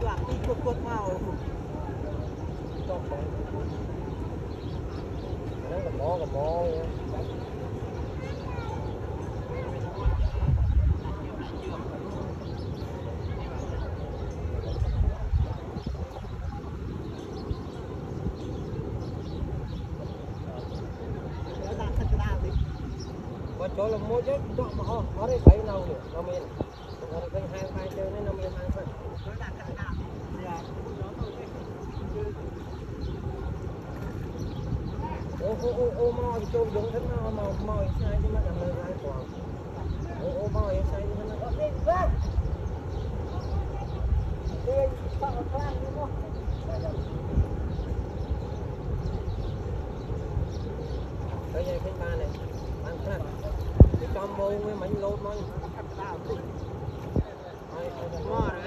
chọn đi cuột màu nó gặp mỏ chỗ là mua chứ chỗ mà họ đây thấy nào nữa nó men nó đây hai hai chơi nên nó men hai phần ô mò thì trâu giống thế nào mà mò sai chứ mà làm lời hai quả ô mò sai chứ nó có đi ra đi sao mà khoan đi mua cái này cái ba này ăn khoan cái con mông với mảnh lốp mông mò rồi